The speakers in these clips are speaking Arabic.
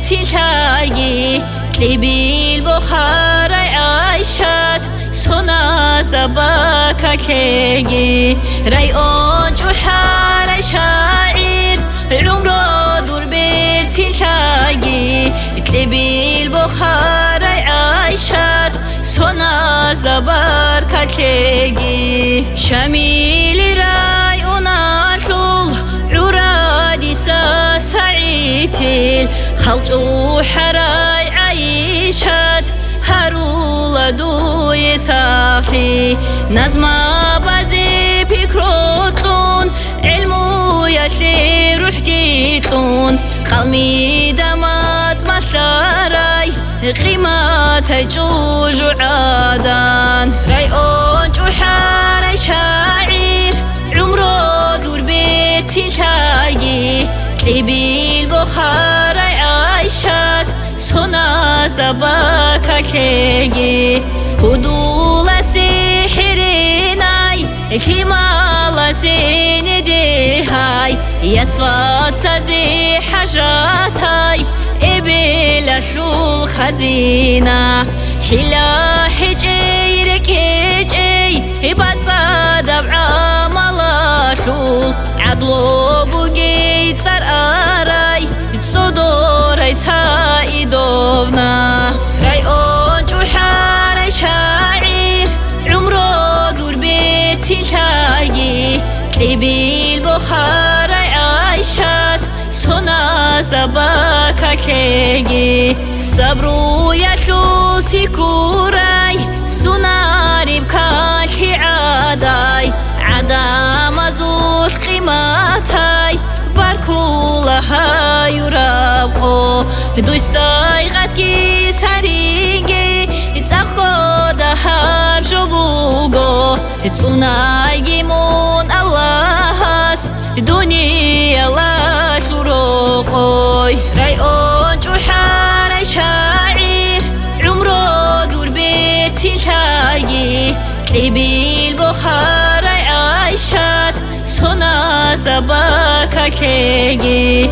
تلاقي تلبي البخار عايشات سوناز دباكا كيجي رايون جوحار شاعر عمره دور بير تلاقي تلبي البخار عايشات سوناز دباكا كيجي شميل رايون أطول عرادي سعيتي خلجو حراي عيشات هرولا دوي ساخي نظمة بازي بيكروتلون علمو يشي روح جيتلون قلمي دمات مثلاراي قيمة جوج عادان رايون جوحار شاعر عمره دور بيرتي لاقي تلبي البخار عايشات سوناز دباكا كيجي هدولا سحريناي كيمالا زيندي هاي يتفات زي حاجاتاي إبلا شو خزينة حلا حجيرك هجي إبتصاد بعملا شو عدلو بوجي صار أراي صدوري سايدوفنا رايون جوحار شاعر عمره دور بيرتي لاقي تلبي البخار عايشات سوناز دباكا كيجي صبرو يشو سيكوراي سوناري بكاشي عاداي عدام زور قيماتاي باركولها يرابخو دوش سايغات كي سارينجي اتساقو دهار جبوغو اتسوناي مون اللهس دنيا لا شروقوي رايون جوحار شاعر عمره دور بيرتي لاقي تلبي البخار عايشات سوناز دباكا كيجي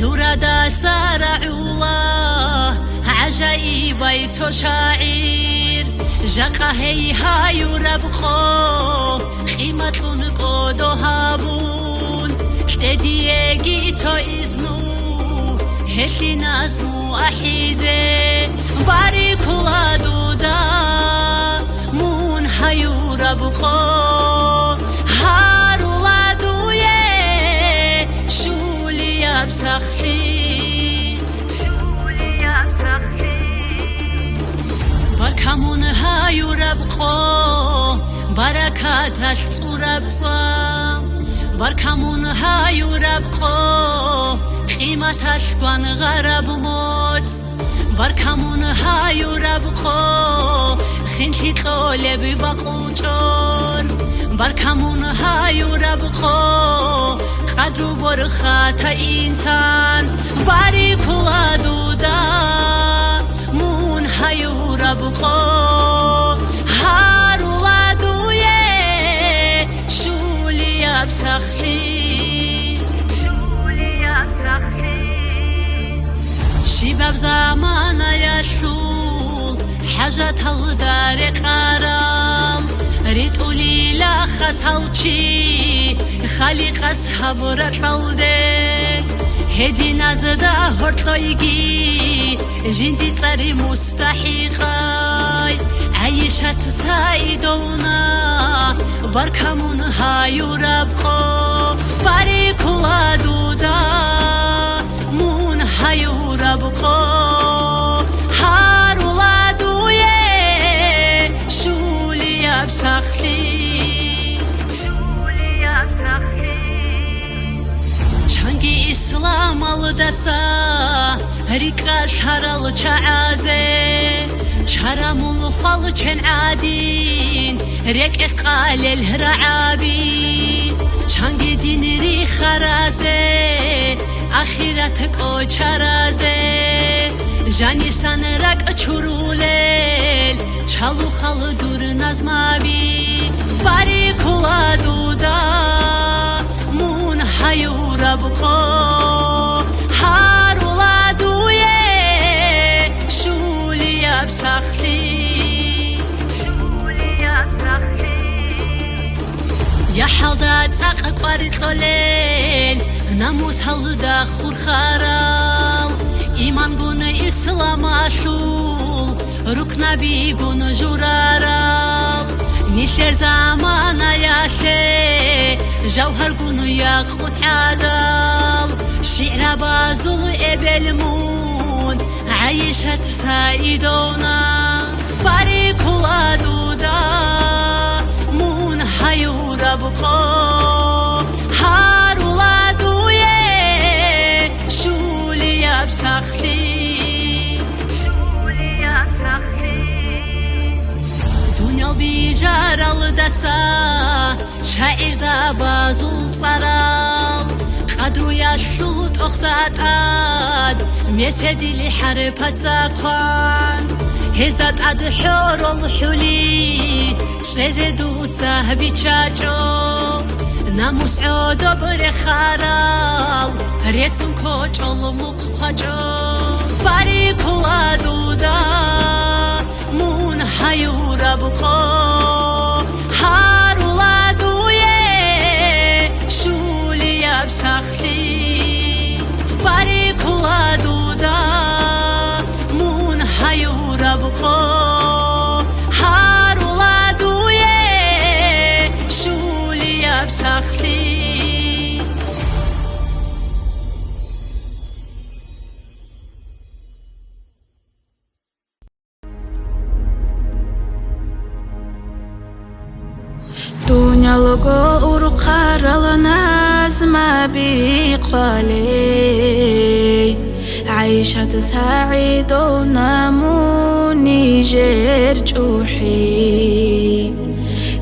عرادا سارع الله عجائب بيتو شاعر جاقا هيها يربقو قيمة نقودو هابون كتديجي تو إزنو هلي نازمو أحيزي باري كلا دودا مون هايو ربقو هارولا دويه شولي أبسخلي بركمون هايو ربقو بركات الصورة بركمون هايو ربقو قيمة أشقوان غرب موت بركمون هايو ربقو خنتي طولب بقوچور بركمون هايو ربقو قدرو برخات إنسان باري كلا دودا مون هايو ربقو هارولا دويه شولي أبسخلي شباب زمان يشلول حاجة الدار قرال ريتولي لا خسالشي خالق أصحاب رتلده هدي نزده هرتلايجي جندي تري مستحقاي عيشة سايدونا بركمون هايو ربقو باري كلا دودا مون هايو ربقو هارولا دويه شولي أبسخلي چانگی اسلام الدسا ريكا شارل چعازه چرمول خال چن عادين ريك قال الهرعابي چانگی دين ري خرازه آخرتك او چرازه جانی سنرک چرولل چالو خال دور نظمابی باری کلا دودا مون هيورا بقو هارولا دويه شولي بسخلي يا حضات أقوار طليل ناموس هلدا خور خارال إيمان قون إسلام أشول ركنا بيقون جرارال نشر زمان ياشي جوهر قون يقوت عدال شعر بازول إبلمون عيشة سايدونا باريك الله دودا مون هيورا بقو هارولا دويه شولي بسخلي دنيا بيجار الدسا شاعر زبازول صرال قدرو يشلوت أختات مسدي لحربت زقان هزدت عد حور الحلي شزدوت سهبي تشاجو ناموس عودو برخارال ريتسون كوچو مقخاجو باريك الله دودا مون هيورا بقو هارولا دويه شولي بسخلي باريك الله دودا مون هيورا بقو هارولا دويه شولي بسخلي دنيا لغو أرقار لنازم بقالي عيشة سعيدة وناموني جرجوحي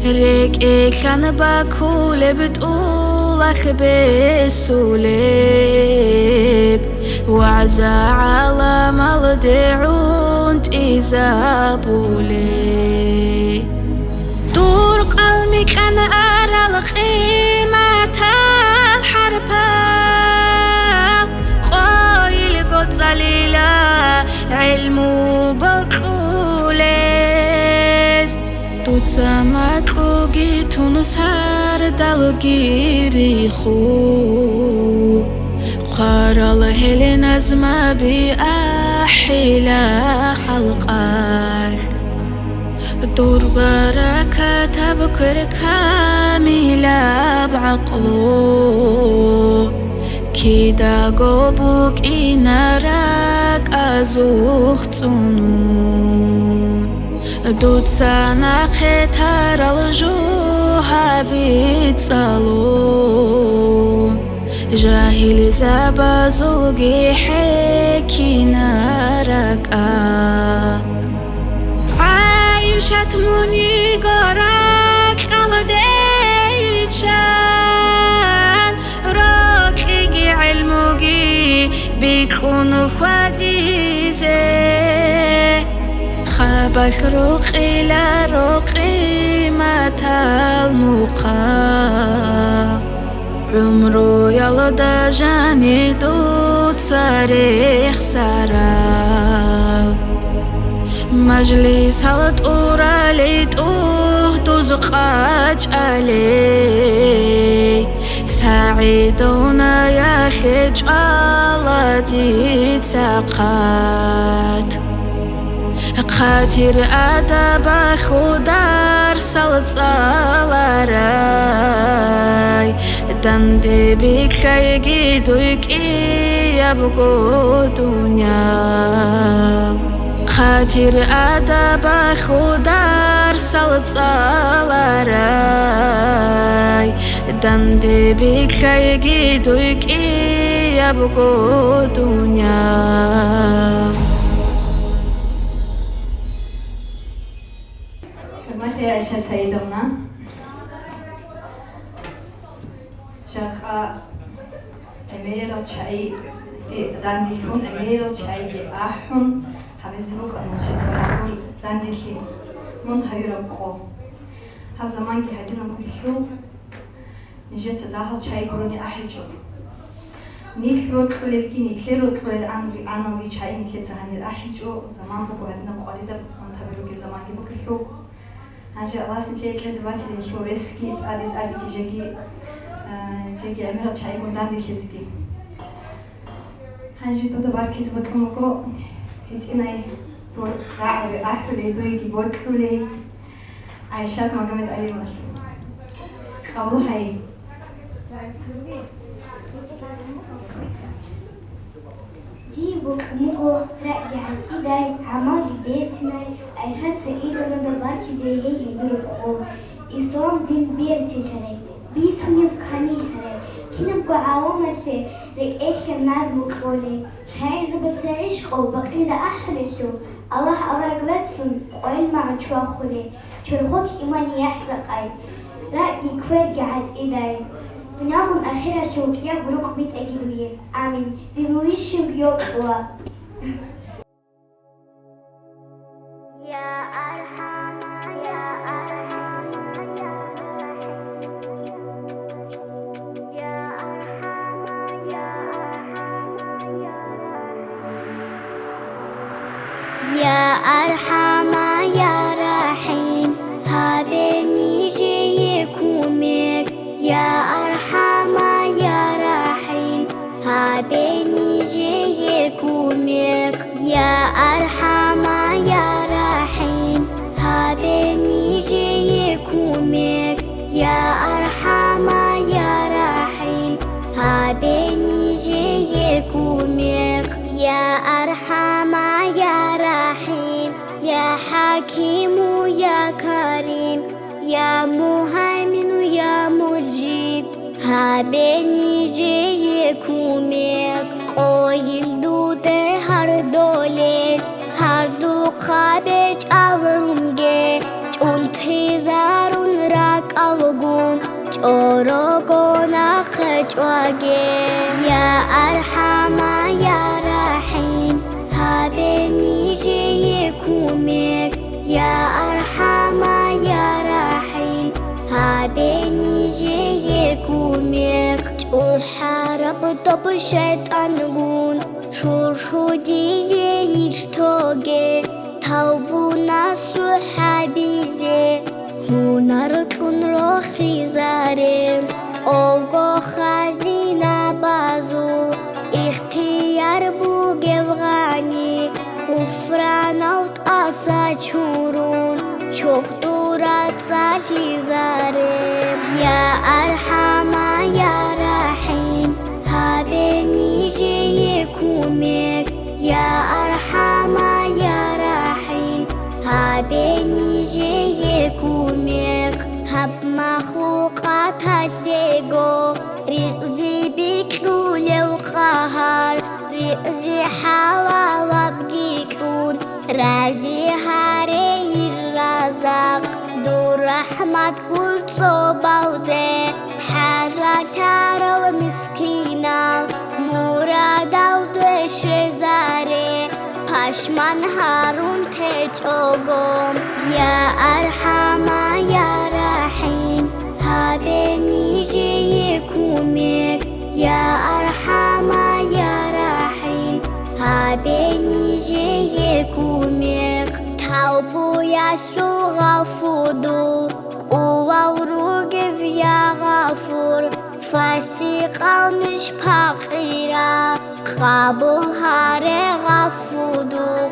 ريك كان باكول بتقولك بالسوليب وعزا على مالدعون تيزابولي دور قلبي كان أرى القيمة الحربة قايل قد زليلة علمو بقوليز توت سماكو جيتون سار دالجيري خو قارل هل نزم بأحلى خلقك دور بركة بكر كاملة بعقله كيدا قبوك إنارك أزوخ تنون دود سانا ختار الجوها بيتصالون جاهل زبا زلقي حكي نارك عايشت مني قراك على ديتشان راك إيجي علموجي بيكون خديزة خابك روقي لا روقي ما تالمقا عمرو يلدا جاني دوت صاريخ سارا مجلس هلت أورالي توه تزقاج علي سعيدونا يا خج الله دي تساقات خاطر أدب خدار سلط صلاراي دندي بك يجيدوك يبقو دنيا خاطر أدب خدار سلط صلاراي دندي بك يجيدوك يبقو دنيا حرمتي عائشة سيدونا شاقا أمير الشاي دانديخون أمير الشاي أحون حبزبوك أنا شتسكاتور دانديخي من هيربقو هذا زمانك هدينا بكيو نجت داخل شاي قروني أحجو نيكلود خليكي نيكلود خليل أنا ويشاي نيكلت زهاني أحيجو زمان بقول هذا قريدة من تبرك زمان بقول هنجي الله سنكي كذبات اللي شو ريسكي أدي جيجي عمرت شاي قدام دي كذبي هنجي تو دبار كذبت لمكو هتيناي تو راعي أحلي تو يجي بوكلي عايشات ما قمت أي مش قبل هاي ديبو مغو رجعت إيداي عمال بيتنا عايشات سعيدة من دباركي زي هيك يرقو إسلام دين بيرتي شري بيتوني بكاني شري كنا بقى عاومة شي رك الناس مقبولي شاير زبط عشقو بقيدة أحرشو الله أبرك باتسون قوين مع تشواخولي ترخوك إيماني يحزقاي رأيي كفر قعد إيداي ونعم أخيرا شوك يا بروك بيت أجدوية آمين بمويشك يوكوا يا أرحم يا أرحم يا أرحم يا أرحم يا رحيم هابني جيكمك يا أرحم يا رحيم هابني جيكمك يا أرحم يا رحيم هابني جيكمك يا أرحم يا رحيم هابني جيكمك يا أرحم يا رحيم يا حكيم يا كريم يا مهيمن يا مجيب هابني جيكمك قويل دوده هر دولت هر دو قابج alımge انتظارون راك algun چورگونا قجواگه يا أرحم يا رحيم هابني جيكمك يا أرحم يا رحيم هابني جيكمك تحارب طب شيطانون شورشو ديزي نشتوگه توبونا صحابيزي هنر كن روخي زارم اوگو خزينة بازو اختيار بو گفغاني غفران اوت آسا چورون چوخ دورات ساشي زارم يا أرحم يا رحيم هابني جيكمك يا أرحم يا رحيم هابني جيكمك هب مخلوقات هشيغو رئزي بكلو لو قهر رئزي حوالا بجيكون رازي هارين الرزاق دور رحمت كل صوبالده حاجة شارو مسكينة مرادة وتشزاري پشمان هارون تجوگم يا أرحم يا رحيم هابني جيكمك يا أرحم يا رحيم هابني جيكمك توبو يسوع غفودو قولوروگف يا غفور فاسقانش فقيرا قبول هاره غفودو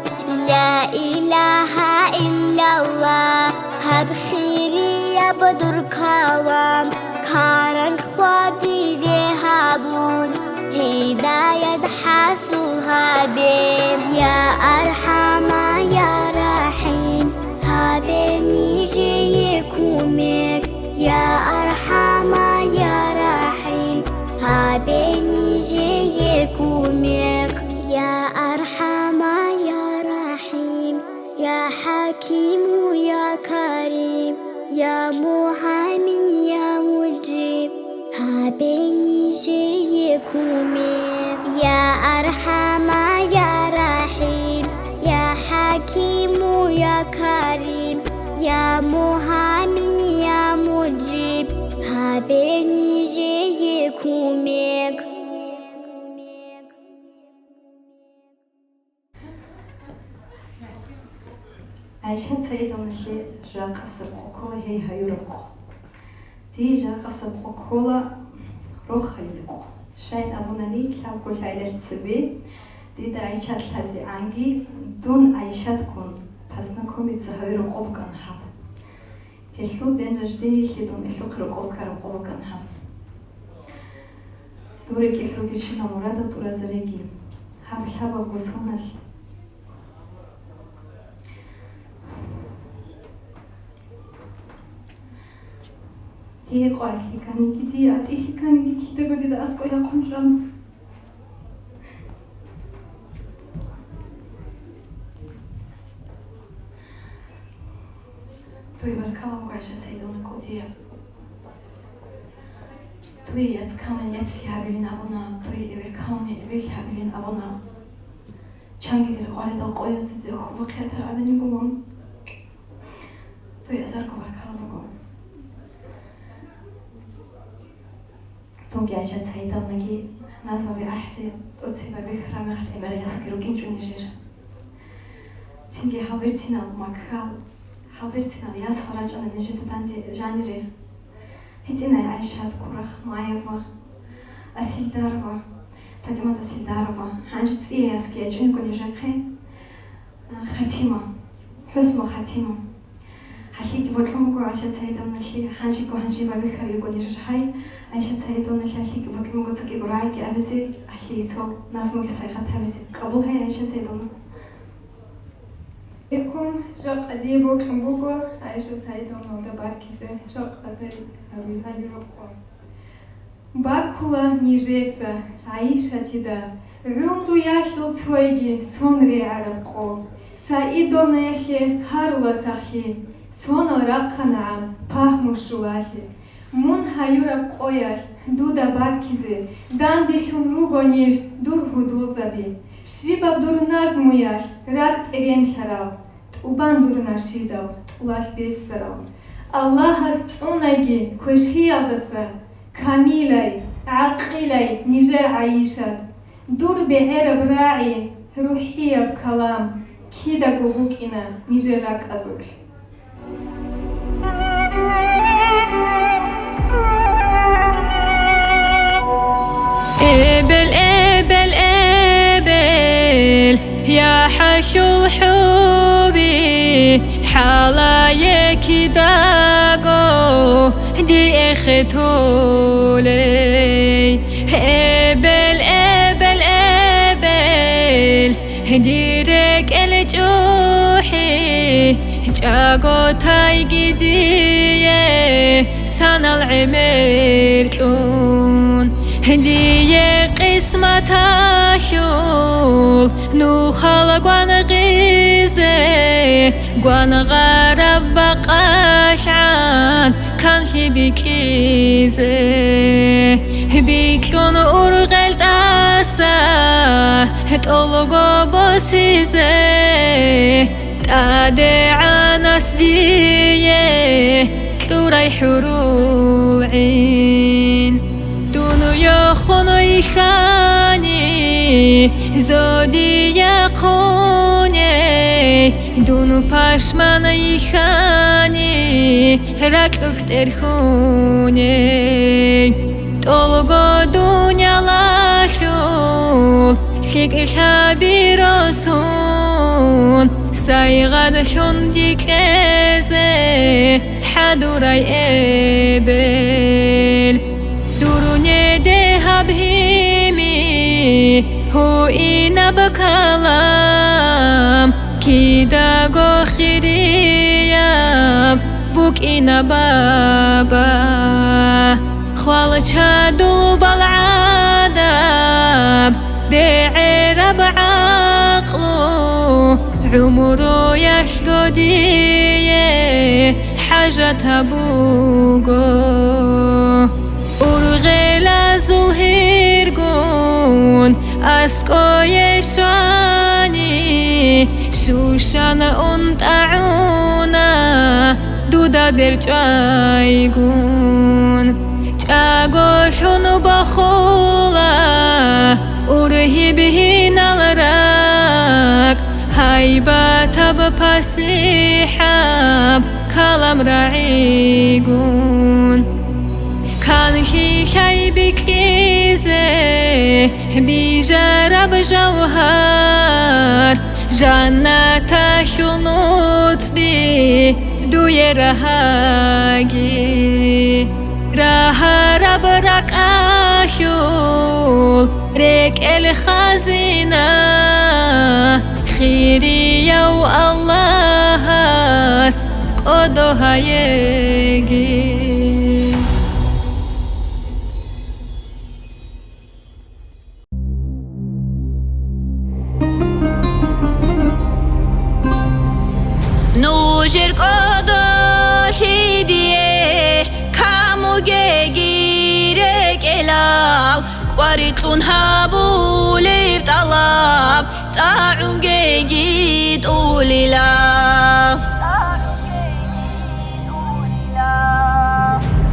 لا إله إلا الله هب خيري يبدر كلام كارن خودي ذهبون هداية حصول هابين يا أرحم يا رحيم هابني جيكمك يا أرحم يا رحيم هابني جيكمك يا أرحم يا رحيم يا حكيم يا كريم يا مهيمن يا مجيب هابني جيكمك يا أرحم يا رحيم يا حكيم يا كريم يا مهيمن يا مجيب هابني جيكمك Ayşe Saidovnahi Jaqasab Qokola hey hayurabqo. Di Jaqasab Qokola rokhayliqo. Shayn abunani klavko haylertsibi. Di da Ayşe Tlazi angi dun Ayşe tkun pasna komitsa hayurabqobkan ha. Hellu den rajdini khidun hellu qroqobkan ha. Durek hellu gishina murada turazaregi. Haba gosonal. Tie qoraki kaniki tie ati kaniki kite godi da asko yaqumram. Toi barkalam Ayşe Saidovna kodiya. Toi jetzt kamen jetzt habilin abona, toi ever kamen ever habilin abona. Changi der qore dal qoyas de khob khatar adani gumam. Toi azar ko barkalam go. Tungi Ayşe Saidovnagi nazva bi ahsi utsiba bikra mekhat emere yaskiru kinchunijir. Tingi habertina makha habertina yas harajana nejetadan janire. Hitina Ayşe Kurah Mayeva Asildarova Fatima Asildarova Hanji tsiye yaski achuni kunijakhe Khatima Husma Khatima Hahiki votlumu ko Ayşe Saidovna ki hanji ko hanji babi khari kunijhay Ayşe Saidovna ki hahiki votlumu ko tsuki buray ki abizi ahi so nazmu ki sayhat abizi qabul hay Ayşe Saidovna Ekum jaq adibo kumbugo Ayşe Saidovna da barkise jaq adari habiroko. Barkula nijetse Ayşe tida Vundu yaşıl tsoygi sonri arabko Saidovna yahi harula sahi Sonal rakkanaan pahmushulahi Mun hayura koyar duda barkize Dan deshun rugo niž dur hudulzabi Shibab dur nazmuyar rakt eren harav Uban dur nashidav ulal besarav Allah hastunagi koshi adasa Kamilay aqilay nijer Ayşe Dur be'erab ra'i ruhiyab kalam Kida gubukina nijerak azul ebel Ya hashul hubi حالايك داغو دي اختولي ابل ديرك الجوحي جاغو تايجي دي سانا العمركون دي قسمة شول نو خلق وانا غيزي وانا غرب بقاش عن كان في بكيزي بيكون أرغل تاسا هتقلقو بوسيزي تادي عناس دي كوري حرول عين دونو يخونو يخاني زودي يقوني دونو پشمان يخاني رك اختر خوني طولغو دنيا لاشول شكل شابي رسون سايغاد شون ديكلزي حدوراي ابل دوروني دهب هيمي هو إنا بكلام كيدا غو خيريام بوك إنا بابا خوال شادو بالعذاب بعرب عقلو عمرو يشقدي حاجة تبوغو أرغل زلهرغون أسكو يشواني شوشان أنتعونا دودا برجايغون جاغو شنو بخولا أرهي بهن الراك هايبا تبا پسی حب كلام راعيقون كان شي بكيزه بيجرب جوهر جنة شنوط بي دوي رهاجي رب رك أشول ريك الخزينة خيري يا الله قدوها يجي نوجر قدوشي ديه كاموجي جيرك إلال قواريتلون هابولي بطلاب تعونجي جيد أولي لا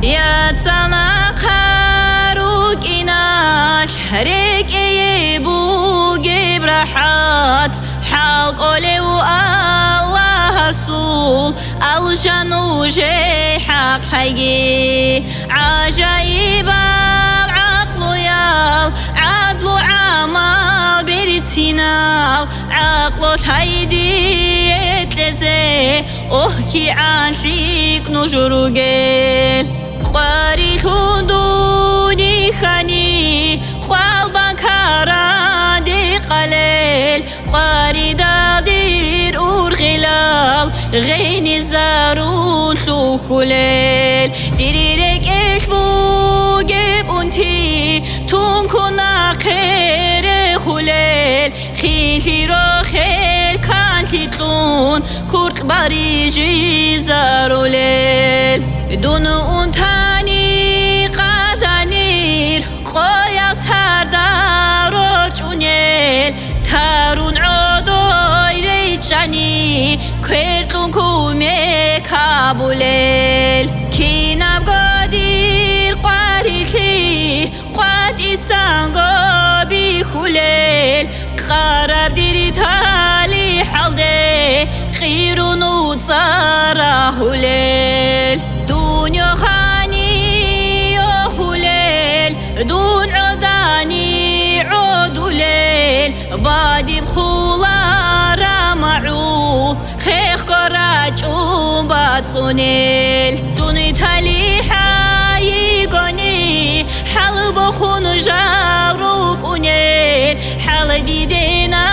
يا تسانا خاروك إناش هريك يبوجي برحات حلق أولي والله رسول الجنوجي حق حقي عجائب العقل يال عقل عمل بريتينال عقل هيدي يتلزي أحكي عن فيك نجرقل خواري خدوني خاني خوال بانكارا دي قليل خواري دادير أورغلال غيني زارون سوخليل ديريرك إشبو جيب أنتي تونكونا خير خليل خيلي روخيل كان تتلون كورك باريجي زاروليل دون أنتاني قادانير قويا سردار جونيل تارون عدوي ريجاني كيرتون كومي كابوليل كيناب قدير قاريخي قادي سانغو بيخوليل خراب ديري تالي حالدي خيرون وتصاره ليل دنيا خاني يخوليل دون عداني عدو ليل بادي بخولا معو خيخ كراج وباتسونيل دوني تالي حايقوني حال بخون جارو كونيل حال ديدينا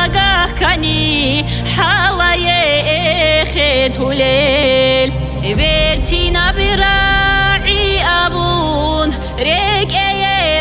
قاكاني حال يخيتو ليل بيرتينا براعي أبون ريك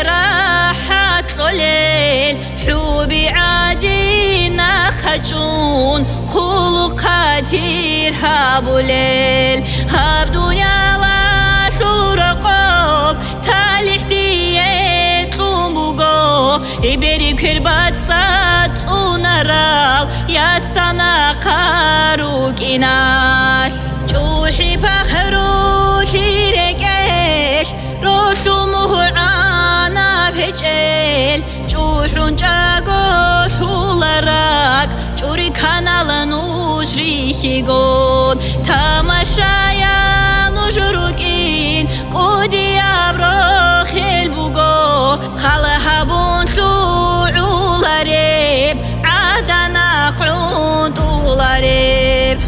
راحت ليل حوبي عادينا خجون قولو قاتير هابو ليل هاب دنيا لا شورقوب تاليحتي يتلوموغو إبري كربات سات ونرال ياتسانا قاروك إناش جوحي بخرو شيركيش روشومه عانا بهجيل جوحون جاغو شولراك جوري كانالن وجريخيغون تماشايا نجروكين قودي أبرو خيلبوغو خالهابون شوعولاريب عادنا قعون طولاريب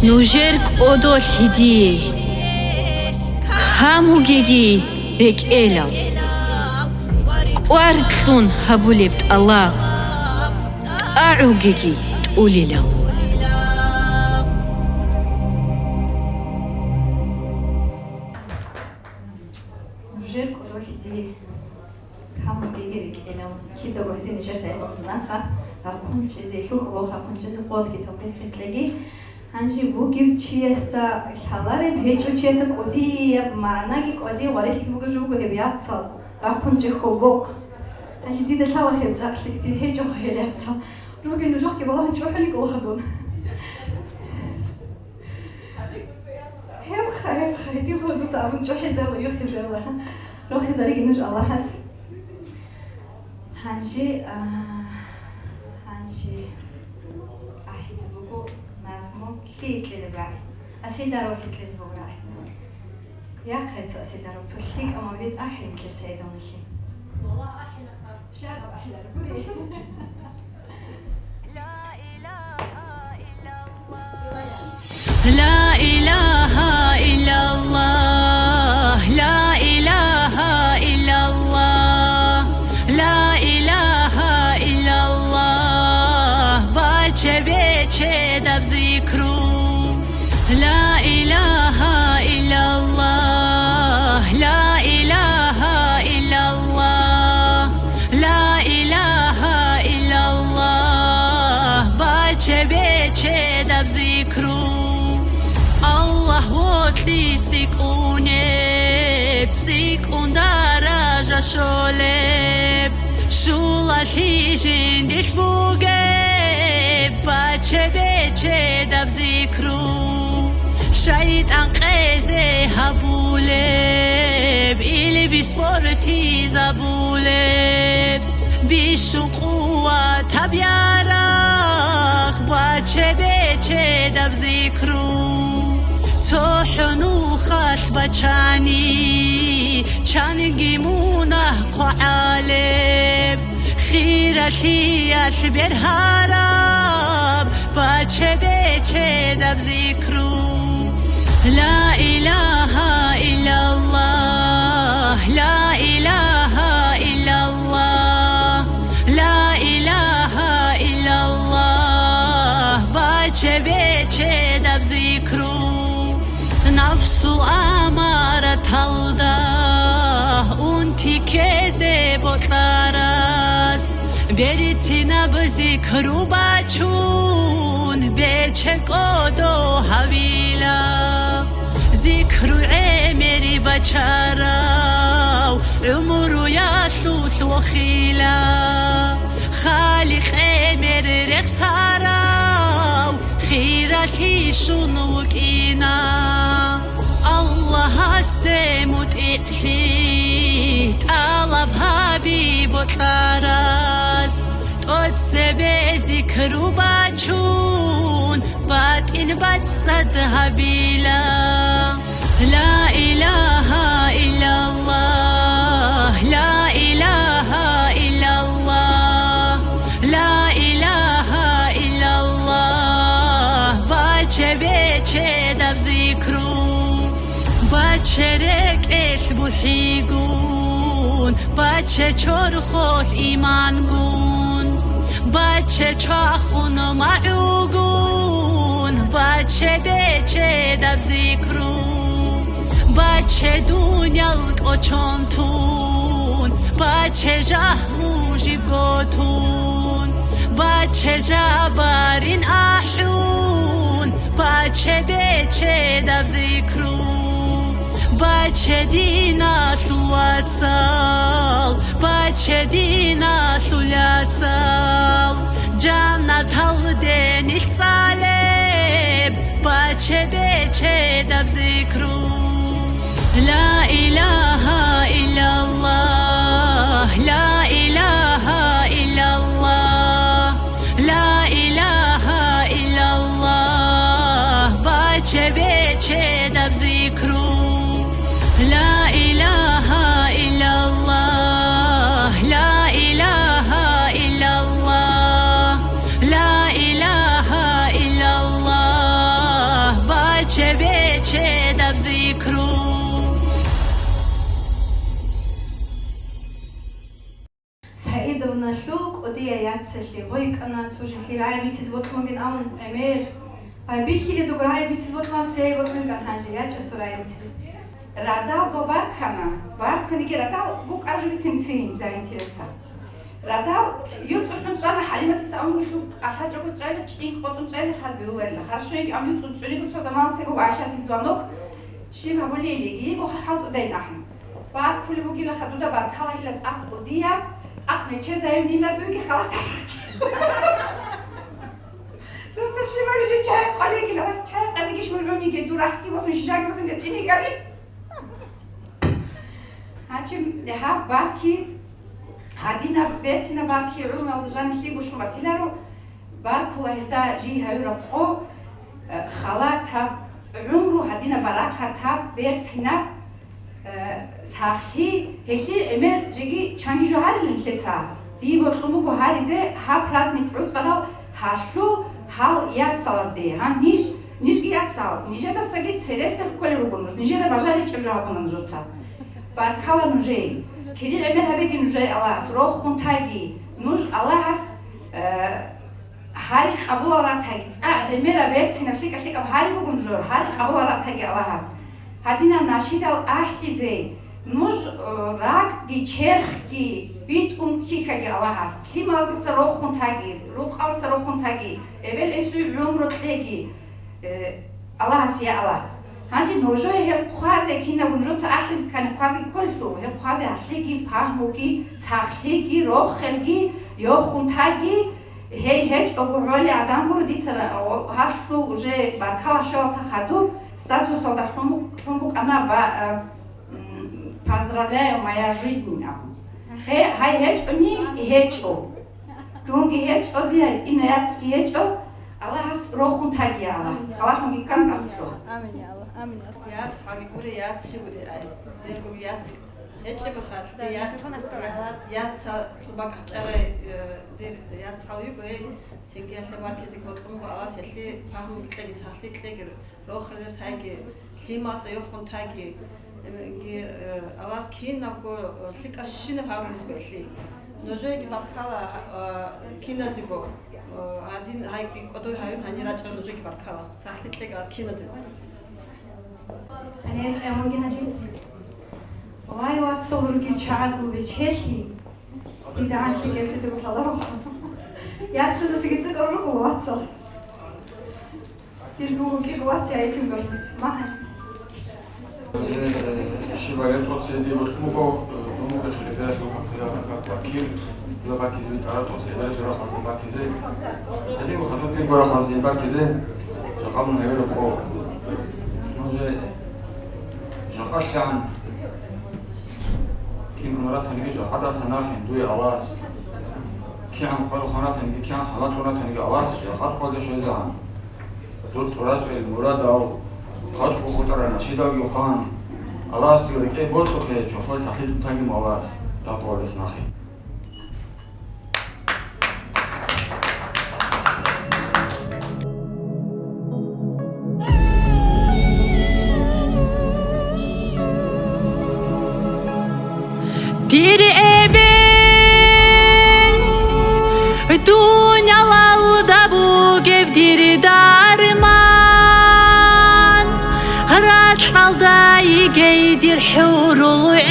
نوجرك أدول هديه هموجيجي بك إلال واركلون هبوليبت الله أعوجيجي تقولي له نوجرك أدول هديه هموجيجي بك إلال كده وقتي نشر سعيد وقتنا خا چیزی شو خواهر چیزی خود که توقیف خیلی هنجی بوگیو چیستا خالاره بهچو چیستا کودی معنا کی کودی ولی خیلی بوگو جو بوگو هبیات سال راکون چه خوبک هنجی دیده خاله خیلی زخ خیلی هیچو خیلیات سال روگی نجوح که بالله هنجو حلی کل خدون هم خیلی خودو تعبون جو حزاله یو خزاله رو خزاری گنج الله هست هنجی أحسبه ناسمو كليك لبراي أسيدارو كليك لبراي يا خيسو أسيدارو تخليك أمولد أحين كرسيدون لي والله أحلى شغل أحلى لا إله إلا الله لا إله إلا الله لا إله إلا الله باچه بيچه دب ذكرو لا إله إلا الله لا إله إلا الله لا إله إلا الله باچه بيچه دب ذكرو الله وطلي تسيقوني بسيقون دراجة شولب شولا تيجين ديش بوغيب باچه بيچه دب ذكرو شيطان قيزي هبولب إلي بسبورتي زبولب بيشون قوة تبيارك باچه بيچه دب ذكرو تو حنو خاش بچاني چانگي مونه قعالب خيرتي يسبر هارب باچه بيچه دب ذكرو لا إله إلا الله لا إله إلا الله لا إله إلا الله باچه بيچه دب ذكرو نفس أمارة الله أنتي كذب بطلارز بريتنا بذكرو باچون بيچه قدو حويلا ذكرو عمري بچاراو عمرو ياسوس وخيلا خالق عمر رخصاراو خيرتي شنوك إنا الله استموت إحلي طلب حبيب طراز تقدس ذكرو باچون باطن بتصد هبيلا لا إله إلا الله لا إله إلا الله لا إله إلا الله باچه بيچه دب ذكرو باچه رك بوحيگون باچه چرخوش ایمان گون باچه چاخون معوگون باچه بيچه دب ذكرو باچه دنیا قچمتون باچه جهو جيب گوتون باچه جبارين احون باچه بيچه دب ذكرو باچه دینا سوات سال باچه دینا سولات سال جنت الدنيش صالب باچه بيچه دب ذكرو لا إله إلا الله لا إله إلا الله لا إله إلا الله باچه بيچه دب ذكرو لا إله إلا الله لا إله إلا الله لا إله إلا الله باچه بيچه دب ذكرو سعيدونا شوق وديا ياتسلي غويكنا توجي عربيتي زبطمون أون أمير بيكي لدو عربيتي زبطمون سي بطمون كتانجي ياتش ترايمتي Radal do barcana, barcani que radal buk arjubit tintin da interessa. Radal يوتشن جانا حليمة تتعامل شو عشان جابوا جاي تشين قطن جاي حد بيقول خرجوا يجي عملوا تشوني كنتوا زمان سيبوا عشان تتزانوك شيء ما بقول لي يجي وخحط قدين أحنا بعد كل بوجي لخدوا ده بعد كلا هلا تعقد قديا أقنع شيء زي نيلا دوجي خلاص لو تشي ما رجع شيء قليل كلا شيء قليل شو المهم يجي دور أحكي بس مش جاي بس نتيني قبل هاتشم ده باكي هادينا بيتنا باكي عمر الجان شيء وشو بتلارو باركولا هدا جي هيرقو خلاتا عمرو هدينا بركاتا بيتسنا ساخي هشي امر جيجي چانگي جوهاري لنشتا دي بطلمو گوهاري زي ها праздник عطرال هاشلو هال ياد سالز دي ها نيش گي ياد سال نيجه دا ساگي цересер коле ругунуш نيجه да бажари чебжабунан жуца баркала нужей кирил эмер хабеги нужей аллахас рохун таги нуж аллахас هاري قبول راتاگي эмера бетсина шлика هاري бугун жор هاري قبول راتاگي аллахас هدينا ناشيدال احيزي نوج راك گي چرخ گي بيت كي خاگي аллахас كيماز سروخون تاگي روقال سروخون تاگي اول اسو عمر تاگي аллахас يا الله هانجي نوجو هي خوازه كينا ونروت احيز كان خوازي كلشو هي خوازه اشليگي پاهموگي تاخليگي روخلگي يوخون تاگي هي هيج اوغولي ادم گورو ديتسا هاشلو уже баркала шолса хаду статус отдохному она поздравляю моя жизнь хай хеч они хечо тунги хеч одиай инаяцки хечо аллахас рохун таги алла халахмги кан асшо амин я алла амин яц хаги гуре яц шигуре ай дерго яц хече бахат да яц яц бакачара дер яц хали гуре сингиалла маркизи голсумго алас ялли пахму тлеги сахли тлеги рохле таги химас ёфон таги ги алас кинаго ликашина хаврин белли ножеги баркала киназиго один хайпи кодой хайм ханирача ножеги баркала сахли тлеги алас киназиго أنا أموجنا جد واي واتصور جد شعزو بتشهي إذا عنك قلت تبغى خلاص يا تسوس سكتس كورو واتصل تلقوا كي واتس يا يتم قرص ما حاجة شباب توصيدي بتموجو نموجو تخليها لو كان كوكيل لو باكيز بيتعرض توصيدي لو راح أصلا باكيزه هذي وخلنا تين برا خازين باكيزه شقامنا هيرو كو نوجي جاكاش كان كيم مرات هنيجي جاكادا سناخين دوي أواس كي عم قالوا خانات هنيجي كي عم صلاة خانات هنيجي أواس جاكات قادة شوزان دول تراجع المراد أو تاج بخطر نشيدا يوخان أواس ديورك إيه بولتو خير شوفاي سخيل تانجي مواس لا طوال سناخي Diri eben Dunyalarda bu gevdiri darman Raçalda yigeydir hurul in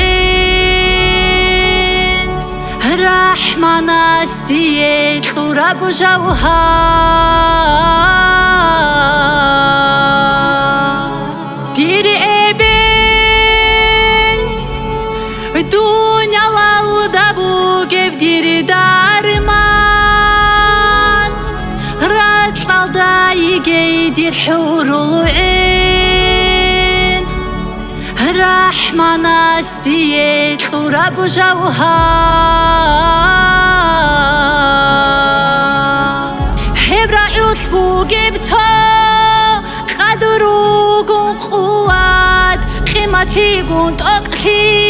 Rahman astiye tlura bu javhar Diri eben Dunyalarda bu gevdiri darman Raçalda yigeydir hurul in Rahman astiye tlura bu javhar Hebra bu gebto qadrugun quwat qimatigun toqli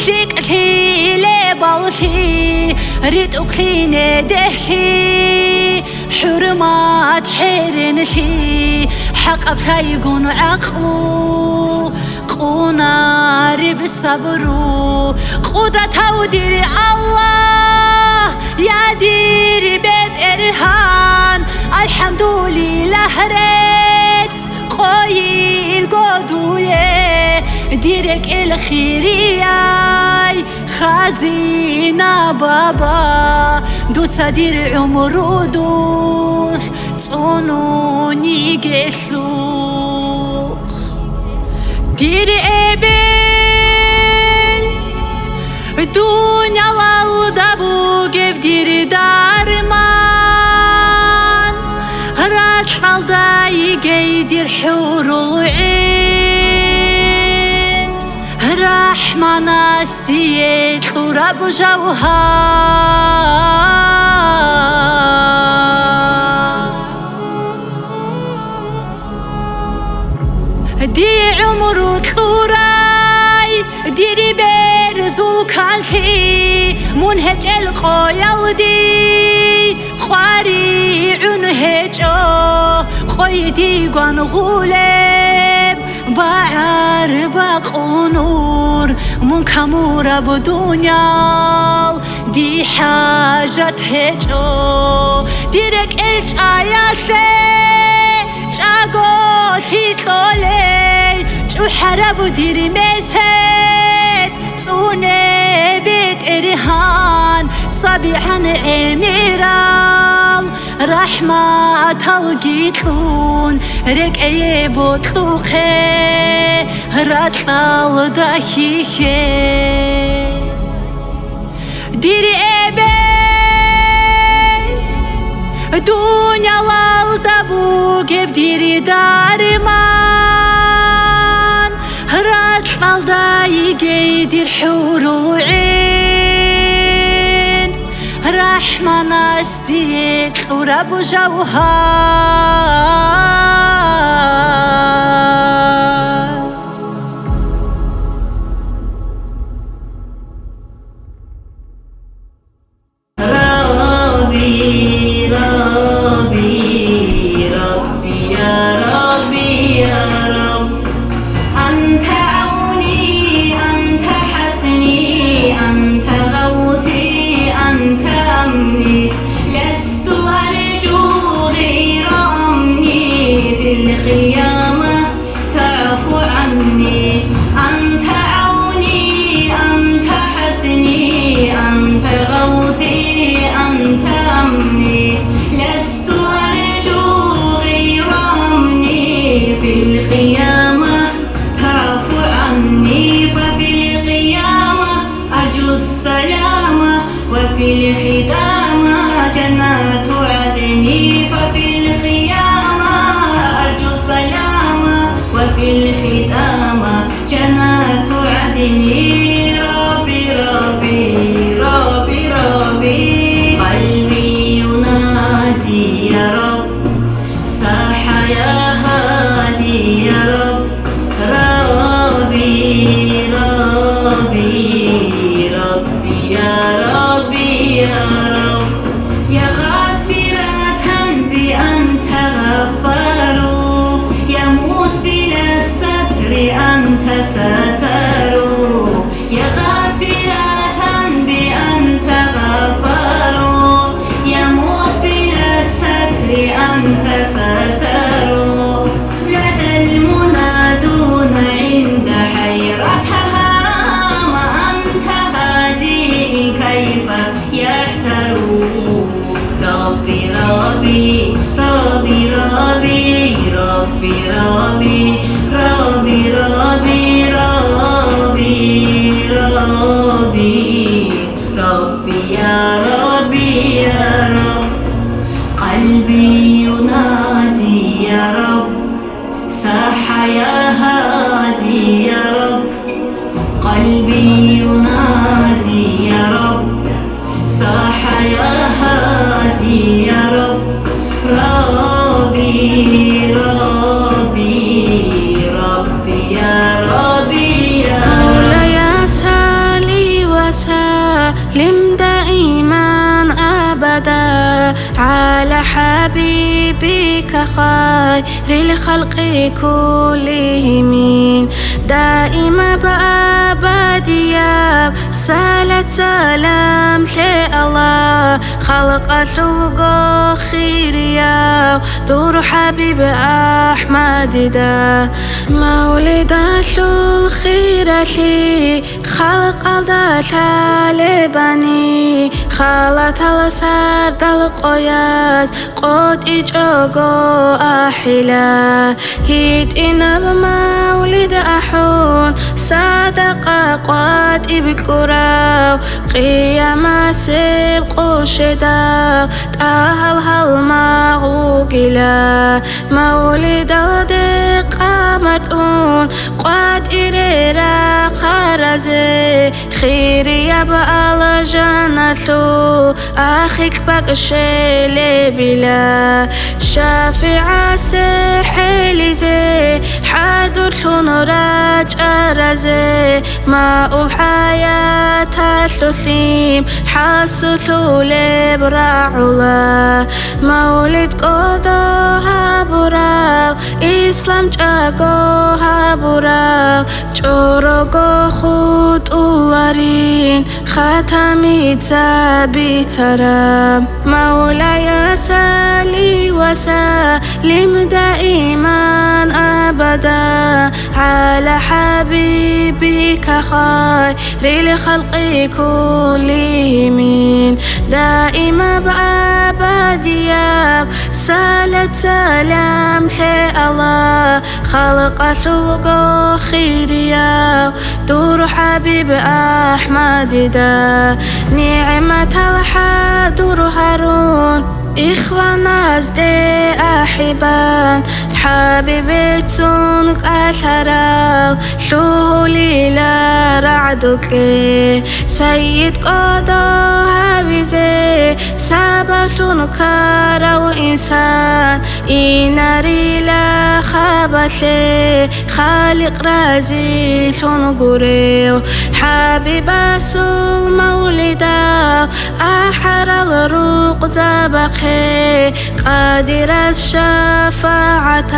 شكلي لبالشي ريت أخليني دهشي حرمات حرنشي حق بخيقون عقلو قنار بصبرو قدرة ودير الله يا دير بيت إرهان الحمد لله ريت قوي القدوية ديرك الخيرياي خازينة بابا دوتسا دير عمرو دوح تصونوني قشلوخ دير ابن دنياlarda bu gevdiri darman Raçalda yigeydir hurul in Rahman astiye tlura bu javhar قويدي غنغولم بعر بقونور منكمورة بدنيا دي حاجة هجو ديرك إلج آياثي جاغو ثيتلولي جو حربو ديري ميسيت صوني بيت إرهان صبيحا عميرال رحمة تلقيتلون رك أيبو تلوخي راتلال داخيخي ديري أبي دنيا لالدابو كيف ديري دارمان راتلال دايقي دير حورو عين رحمة ناستيت ورب جوهر وفي الختامة جنات عدني ففي القيامة أرجو السلامة وفي الختامة جنات عدني ربي ربي ربي ربي قلبي ينادي يا رب صاح يا هادي يا رب ربي ربي ربي يا ربي يا رب يا غافرة بأن تغفروا يا مسبل الستر أنت ستروا يا غافرة بأن تغفروا يا مسبل الستر أنت ستروا لدى المنادون عند حيرتها ما أنت هادي كيف يحتروا ربي ربي ربي ربي ربي ربي ربي ربي ربي ربي ربي يا ربي يا رب قلبي ينادي يا رب صاح يا هادي يا رب قلبي ينادي يا رب صاح يا هادي يا رب ربي ربي ربي يا ربي يا مولاي صلي وسلم دائما أبدا على حبيبك خير الخلق كلهم دائما بأبدية صلاة سلام لله خلق سوق خيريا دور حبيب أحمد دا مولد الخيرة خلق الطالباني خلط السرد القياس قد إجاقو أحلا هيد إنا بمولد أحون صدق قد إبكراو قيام سبق شدا تأهل هالمغوغلا مولد الدقامتون قد إريرا خرزي خيري يبقى الجنة أخيك بقشي بلا شافع سحلي زي حدود نراج أرزي ماء الحياة تسلسيم حسسو لبرعلا مولد قد قدا هبورال اسلام چاگو هبورال چورگو خود اولارین ختمی تبی ترم مولاي صلي وسلم دائما أبدا على حبيبك خير الخلق كلهم دائما بأبديا صلاة سلام الله خلق الخلق خيريا دور حبيب أحمد دا نعمة الحضور هارون إخوان أزدي أحبان حبيبتون أشرال شهولي لا رعدك سيد قضاء هبزي سبتون كارو إنسان إناري لا خبتي خالق رازي تنقريو حبيب سول مولدا أحر الروق زبخي قادر الشفاعة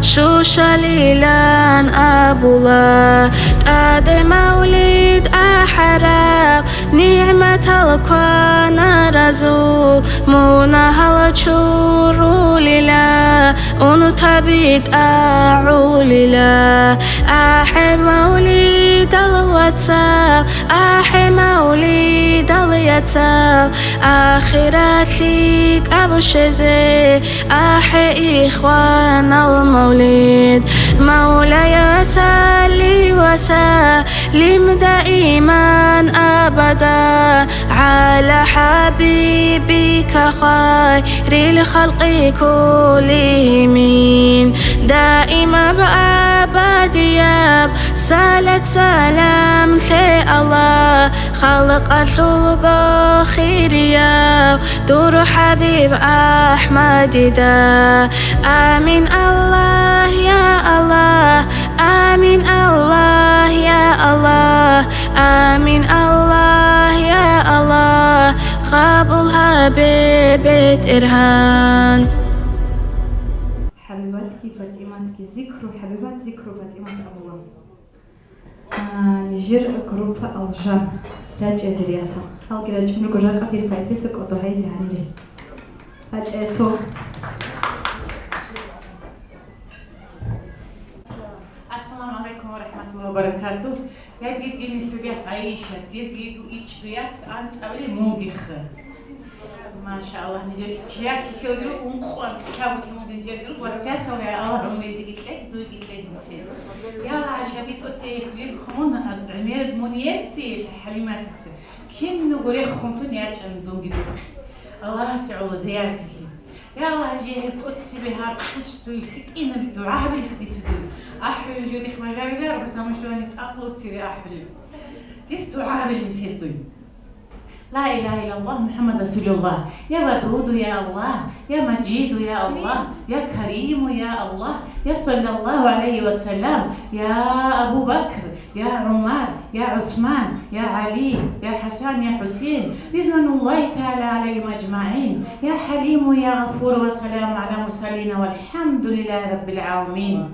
شو شليلان أبولا تاد مولد أحراب نعمة الكوان رزول منها الشور لله ونتبيت أعول لله أحي مولد الواتساب أحي مولد اليتام آخرتك أبو شزي أحي إخوان المولد مولاي صلي وسلم دائما أبدا على حبيبك خير الخلق كلهم دائما بأبديا صلاة سلام الله خلق الخلق خيريا دور حبيب أحمد دا آمين الله يا الله آمين الله يا الله آمين الله يا الله قبول حبيبة إرهان حبيباتك فاطمتك ذكر حبيبات ذكر فاطمة أبوه نجر جروب الجام راج أدرياسا هل كراج من كجار قتير فايتة سكوتو هاي زهانيري راج أتو السلام عليكم ورحمة الله وبركاته. يا دي نستوديات عايشة دي إتشبيات عن سأولي موجخ. ما شاء الله نجيب تشياك كيلو ونخوان تكابو كمود نجيب واتسات ويا الله عميزي قلت لك دوي قلت لك نسير. يا شابي توتي خليك خمون عمير مونيتسي حليمات كم نقولي خمتون يا عندهم جدوك. الله سعو زيارتك. يا الله جيب توتسي بها توتسي خطين الدعاء بالخدي سدود. أحلى جودي خمجاري لا ربطنا مش دواني تأقلت تري أحلى. تيس دعاء بالمسير دوي. لا إله إلا الله محمد رسول الله يا ودود يا الله يا مجيد يا الله يا كريم يا الله يا صلى الله عليه وسلم يا أبو بكر يا عمر يا عثمان يا علي يا حسن يا حسين رضوان الله تعالى عليهم أجمعين يا حليم يا غفور وسلام على المرسلين والحمد لله رب العالمين.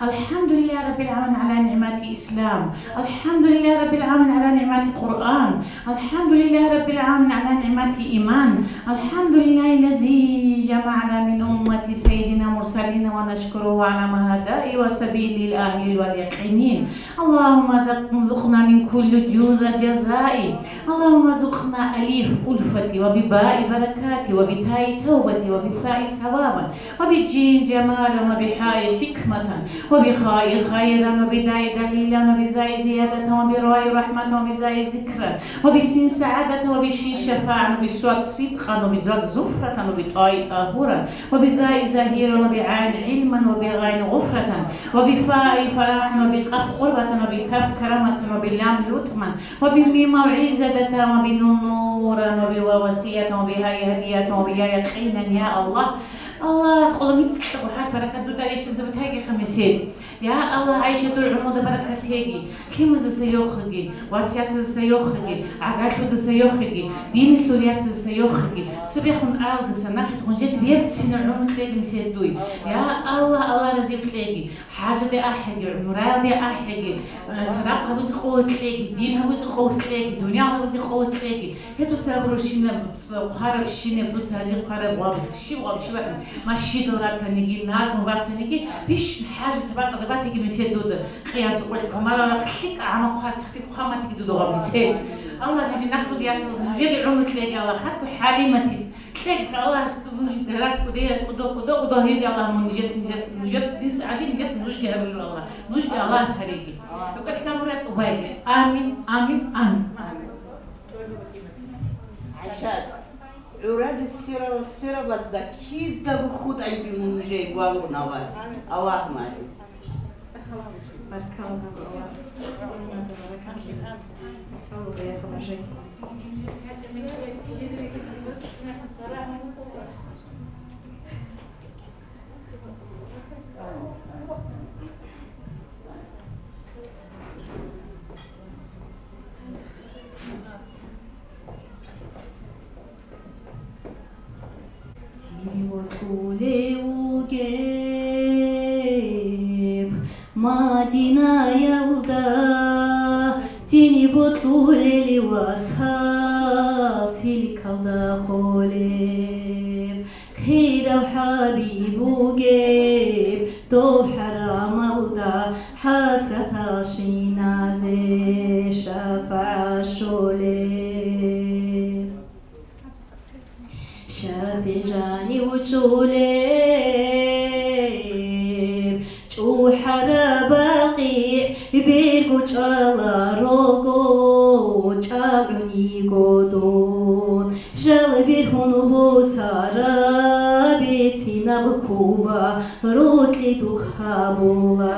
الحمد لله رب العالمين على نعمة الإسلام. الحمد لله رب العالمين على نعمة القرآن. الحمد لله رب العالمين على نعمة الإيمان. الحمد لله الذي جمعنا من أمة سيدنا مرسلين ونشكره على ما هداه وسبيل الأهل واليقينين. اللهم ارزقنا من كل جود جزائي. اللهم ارزقنا أليف ألفتي وبباء بركاتي وبتاء توبتي وبثاء ثوابا وبجيم جمالا وبحاء حكمة وبخاء خيرا وبداء دليلا وبذاء زيادة وبراء رحمة وبذاء ذكرا وبسين سعادة وبشين شفاعة وبصوت صدقا وبزوت زفرة وبطاء طهورا وبذاء زهيرا وبعين علما وبغين غفرة وبفاء فلاحا وبقف قربة وبكف كرمة وبلام لطما وبميم موعظة وبنون نورا وبوصية وبهاء هدية وبيا يقينا يا الله الله قلبي وحاج بركة دو داريش زبتاجي خمسين يا الله عايشة دول عمود بركة تيجي كم سيوخجي واتيات سيوخجي عقاد سيوخجي دين الثليات سيوخجي سبيخون أرض سناخد خنجت بيرتسين عمود تيجي مسيدوي يا الله نزيل تيجي حاجة دي أحجي عمرال دي أحجي صداقة بوزي قوة تيجي دينها بوزي قوة تيجي دنياها بوزي قوة تيجي هدو سابرو شينا وخارب شينا بوز هذه خارب وابد شي ماشي دورات تنيجي ناس مبارك تنيجي بيش حاجة تبقى دبات تيجي مسيد دود خيار تقول كمالا خليك عنا خار خليك خامة تيجي دود مسيد الله بدي ناخذ ياسر نجيب عمر تلاقي الله خاصك حليمتي تلاقي الله استوي دراس كده هيجي الله من نجس ديس عادي نجس نوشك قبل الله نوشك الله سريجي لو كنت كامورات أبايك آمين آمين آمين عشاد عراد السيرة بس ده كده بخود عيبي من جاي قوام نواس أواه مالي بارك الله الله يا سمجي مدينة يلدا تيني بطولي لواسها سيلك الدخولي خير وحبيب جيب دوب حرام الدا حسرة شينازي شفع الشولي شافي جاني وجولي وحرا باقي بيرقو جالا روغو جابعني قدون جال بيرهن بوسارا بيتنا بكوبا روتلي دخابولا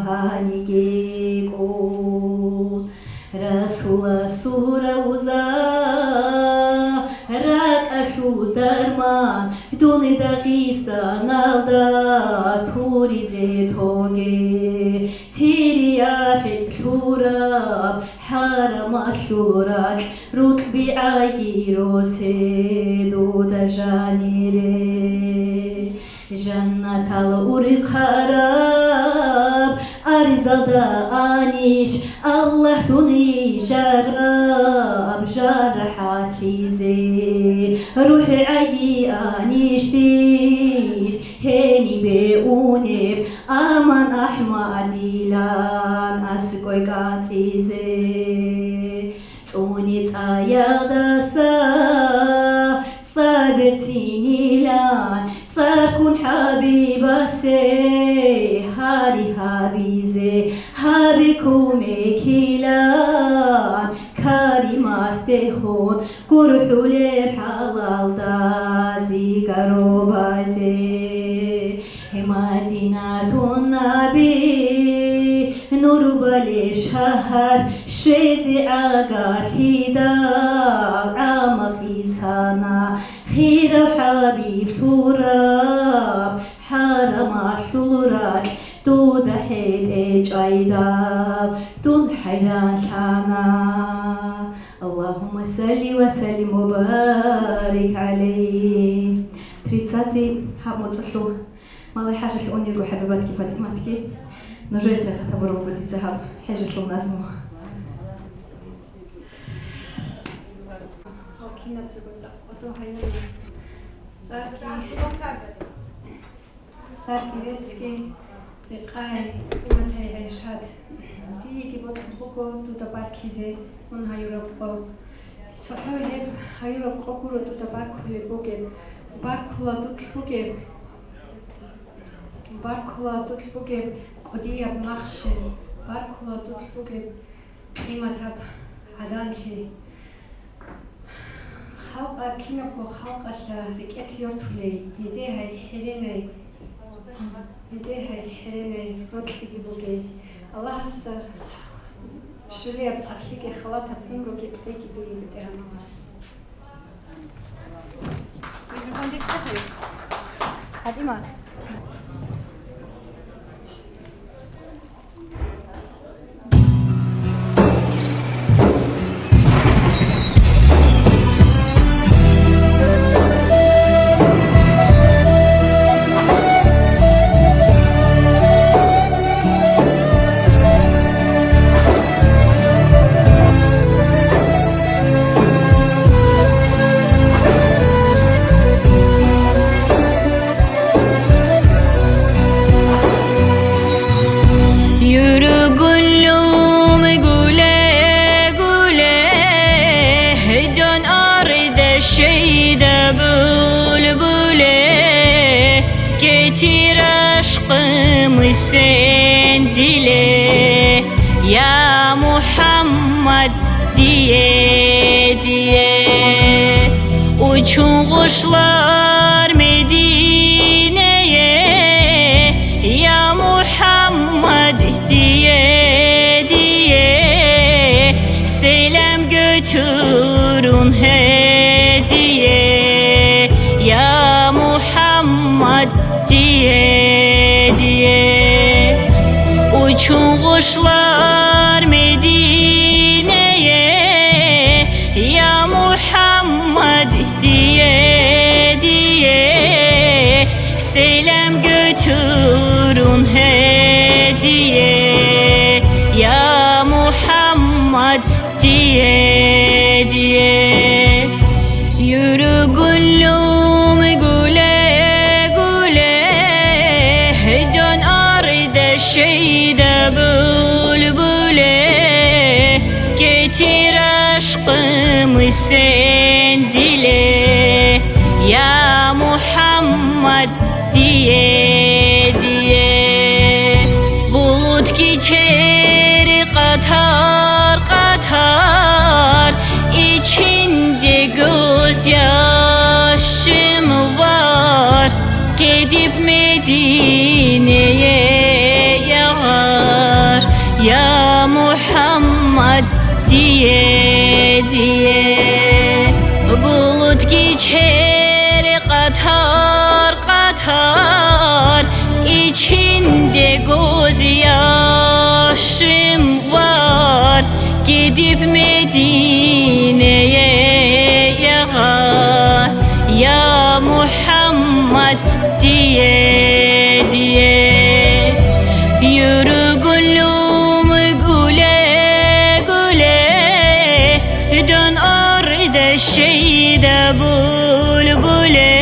هانيكي قون رسول سورة وزا راك أشو درمان دون داغستان الدا توري زيتوغي تيري أحد شوراب حرم أشورك رتبي عايرو سيدو دجانيري جنة الأورقراب أرزدا آنيش الله دوني جرب جرحات ليزي روحي عادي آنيش تيش هيني بيونب آمان أحمد إلان أسكوي قاتيزي توني تايا دسا صابرتيني لان صاركون حبيبة سي هاري هابيزي هابيكم كيلان كاري ماستيخون كرحو للحلال دازي كروبازي مدينة النبي نور بلي شهر شيزي عقار هدار عام في سنة خير حبيب شراب حرم شرك دود حيد اجايدال دون حيران شانا اللهم صل وسلم وبارك عليه تريتساتي حموتصحو مالي حاجة لأوني حبيباتك فاطمتك نجي سيخة تبرو بدي تسهل حاجة لنازمو Саркирецкий, Рекай, Иматай Айшат, Тиги Ботхуко, Тутабаркизе, Унхайуропо, Цохоеб, Хайуроп Кокуро, Тутабаркули Бугеб, Баркула Тутлбугеб, Баркула Тутлбугеб, Кодияб Махшен, Баркула Тутлбугеб, Иматаб Аданхи. خلق كينكو خلق ركعت يرتولي يديها يحريني نطلقي بوجي الله هسه شريا بصحيكي خلاطها بنورو كتليكي دوي بديها نماس فاطمة Yürü güllüm güle güle dön arda şeyde bülbüle getir aşkımı sen dile ya Muhammed diye diye uçun kuşlar Medine'ye ya Muhammed diye diye selam götürün hediye ya Muhammed diye diye uçun kuşlar Medine'ye ya Muhammed diye diye selam götürün hediye ya Muhammed diye diye yürü güllüm güle güle dön arda şeyde bülbüle getir aşkımı sen dile ya Muhammed diye diye bulut geçer katar katar içinde gözyaşım var gidip Medine'ye yağar ya Muhammed diye diye bulut geçer katar katar içinde gözyaşım var gidip Medine'ye yağar ya Muhammed diye diye yürü güllüm güle güle dön arda şeyde bülbüle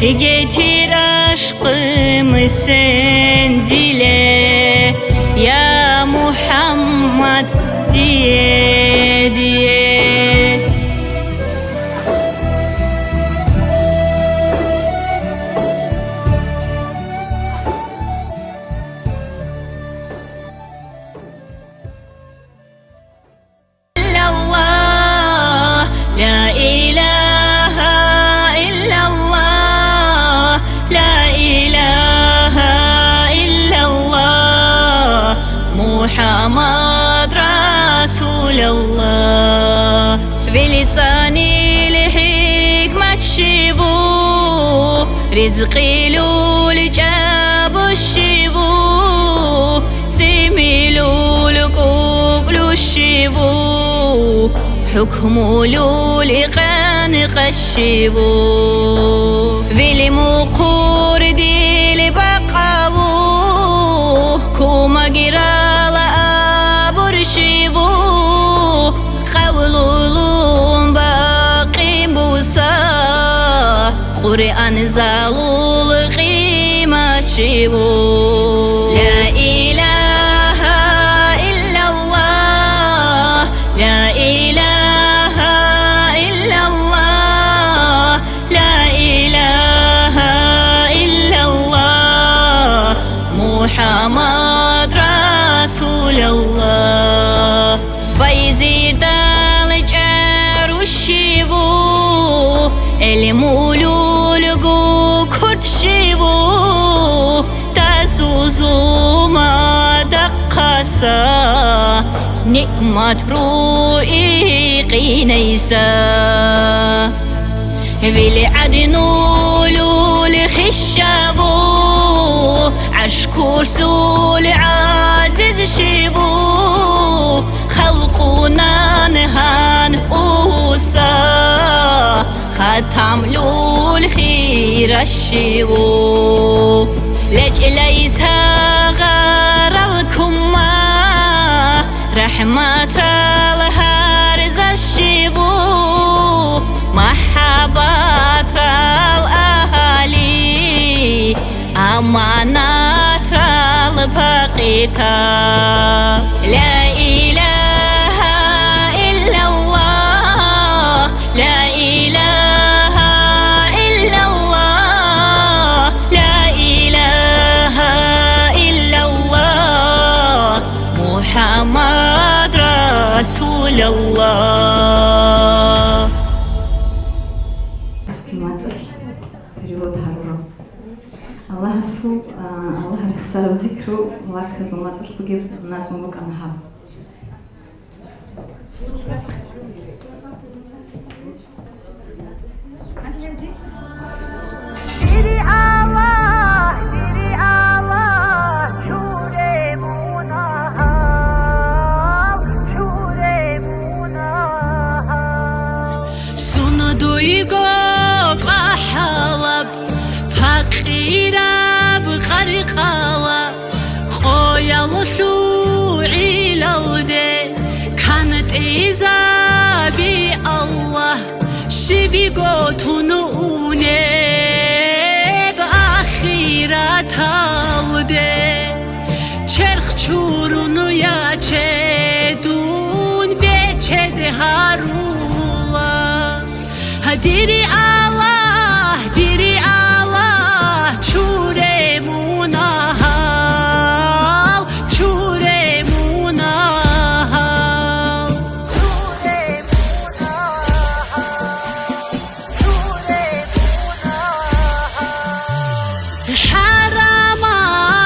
getir aşkımı sen dile ya Muhammed diye diye محمد رسول الله بلساني الحكمة شيبو رزقي لول جاب الشيبو سمي لول قوقل الشيبو حكم لول قانق الشيبو بالمقور دي لبقابو كوما جرال أبرشيبو قولولون باقي بوسا قرآن زالول قيمة شيبو لا إله إلا الله لا إله إلا الله لا إله إلا الله محمد رسول الله فايزير دالج أروشيبو المولول كرد شيبو تسوزو ما دقسا نعمة روئي قينيسا بالعدنول لخش الشابو عشكور سول عزيز شيبو خلقنا نهان أوسا ختم له الخير الشيبو لج ليس غيركم رحمة الهارز الشيبو محبة الأهالي أمانة البقيتا لا إله إلا الله لا إله إلا الله لا إله إلا الله محمد رسول الله. перевод Харура. Аллах су Аллах рихсалу зикру лак зумацл тугив нас мумуканха. شبيقو تنوني بأخيرات هالدي چرخ چورونو یا چدون بچد هارولا دیری الله دیری الله چوره مونهال چوره مونهال حرام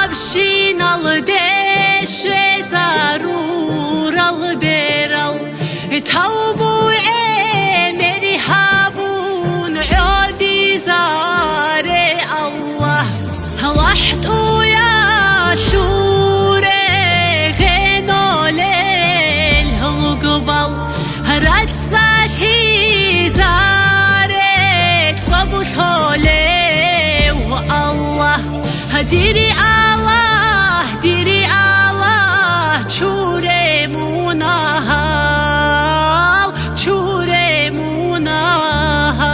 ابشین الدش زارور البرل توبو امری هابون عادی زاره الله لحتو یا شوره غنال القبل هرات ساتي زاره صبو شوله والله دیری الله دیری الله چوره مونهال چوره مونهال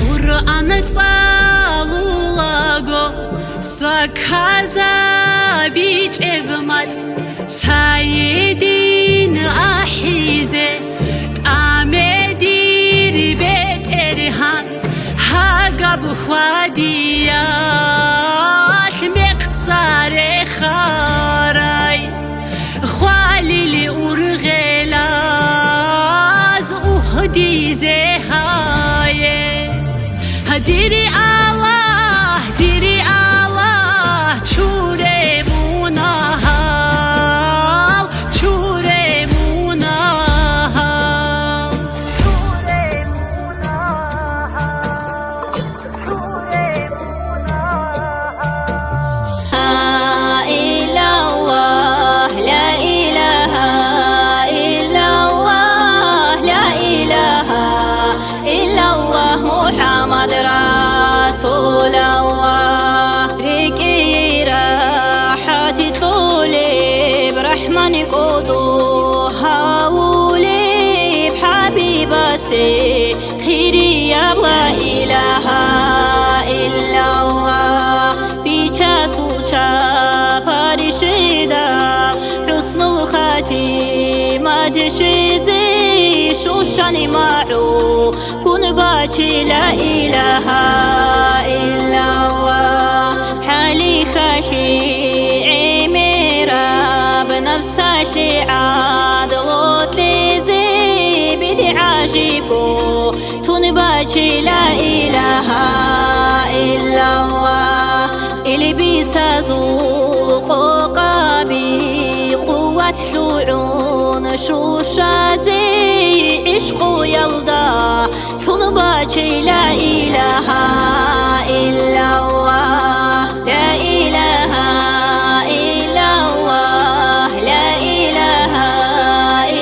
قرآن صالولاغو ساكازا بیچ ابمات سایدین احیزه تعمدیر بیت ارهان هاگا بخوادیات مقصار خارای خوالیل ارغلاز اهدی زهایه دیری الله دیری الله چوره مونهال چوره مونهال لا إله إلا الله لا إله إلا الله محمد رسول الله ريكي راحتي طولي برحمن قدو هاولي بحبيبسي خيري يا لا إله إلا الله بيچا سوچا پارشيدا حسن الخاتمة دشيزي شوشاني معو كن باتي لا إله إلا الله حالي خاشعي ميرا بنفسي عادلوت ليزي بدي عاجبو تون باتي لا إله إلا الله اللي بيسازو قوقابي قوة شعون شوشازي عشق يلدا شون باچي لا إله إلا الله لا إله إلا الله لا إله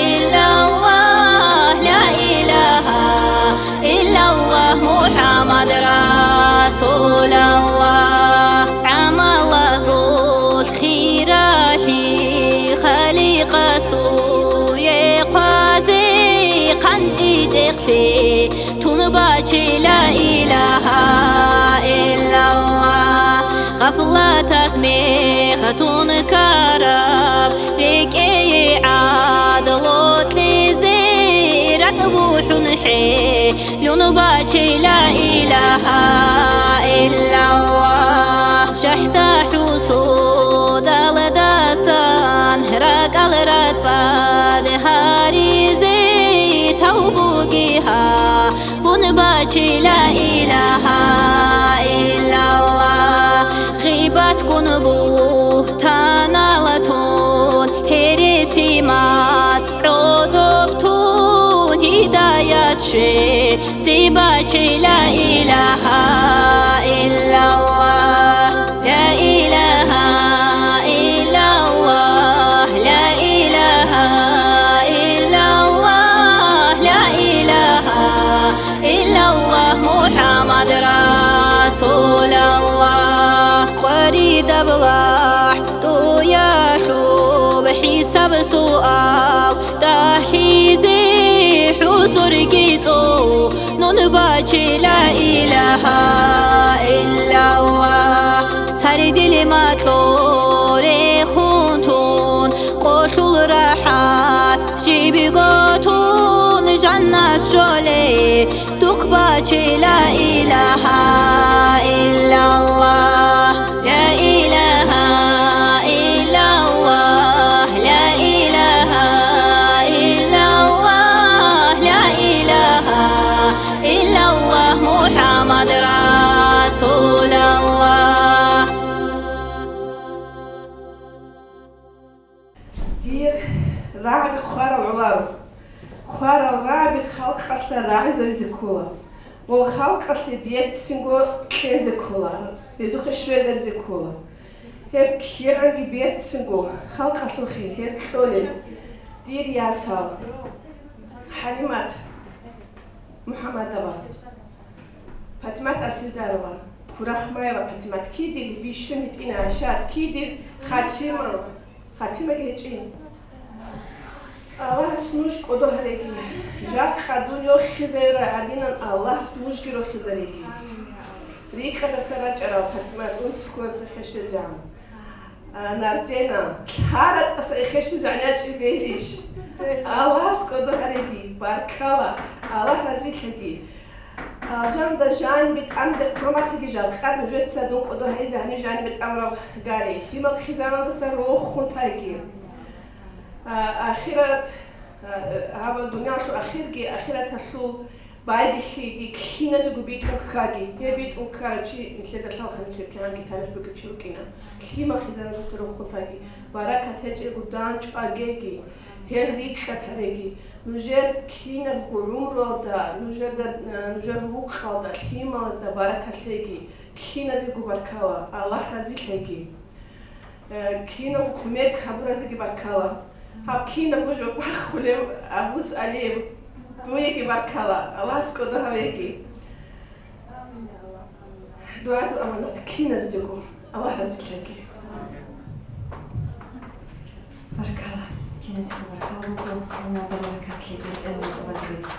إلا الله لا إله إلا الله محمد رسول الله عمل زول خيراتي خليق سوي قازي قنتي تقلي تنباتي لا إله إلا الله غفلة تسميخة كرب ريكي عادلوت لزي ركبوح نحي لنباتي لا إله إلا الله شحتا حسود الدسان رك الرتصاد هاريزي توبوكيها بنباتي لا إله إلا الله غيبات كنبوه تنالتون هرسي مات عدوبتون هدايات شي زيباتي لا إله إلا الله لا إله إلا الله لا إله إلا الله لا إله إلا الله محمد رسول الله قريد بلاح دويا شوب حساب سؤال تحيزي حضور جيتو ننباتي لا إله إلا الله سرد المطلوري خونتون قشل راحات جيبي قاتون جنة شولي دخباتي لا إله إلا الله لا إله إلا الله لا إله إلا الله لا إله إلا الله محمد رسول الله دير راعي خوار العوار خوار الراعي خلق الراعي زي كولا والخلق اللي بيت سنجو كيز كولا يدوك الشوزر زي كولا هيك يرعي بيت سنجو خلق الخي هيك تولي دير ياسال حليمات محمد دبا فاطمات أصل داروا كراخ مايا فاطمات كيدي اللي بيشنت إن عشات كيدي خاتمة جيجين الله سنوش كده هرقي جاك خدون يو خزير عدينا الله سنوش كيرو خزرقي ريك هذا سراج أرى فاطمات أنسكوا سخش زعم نارتينا حارت أسخش زعناج بيليش الله سكده هرقي باركلا الله رزق هرقي جان دا جان بيت أمزق خامات هجي جان خد نجد صدوق كده هاي زهني جان بيت أمر قالي فيما خزانة بسر روح خنت هايكي آخرت هذا الدنيا تو آخرت هتلو باي بيخي كينا زوج بيت أوكاجي هي بيت أوكارشي مثل ده شال خنث كمان كتانة بكتشلو كينا كيما خزانة بسر روح خنت هايكي بركة هجي قدام أجيجي هي ريك هتريجي نجار كينا بقولهم رودا نجار روح خالدا كيما لازدا بركة هيجي كينا زوج بركاوا الله رزق هيجي كينا وكمك هبو رزق بركاوا هب كينا بوجو بخولم أبوس عليه دويكي بركاوا الله سكوده هيجي دعاء أمانة كينا زدقو الله رزق هيجي بركاوا كينا زدقو بركاوا وكو أنا دبركا كيدي أنا دبركا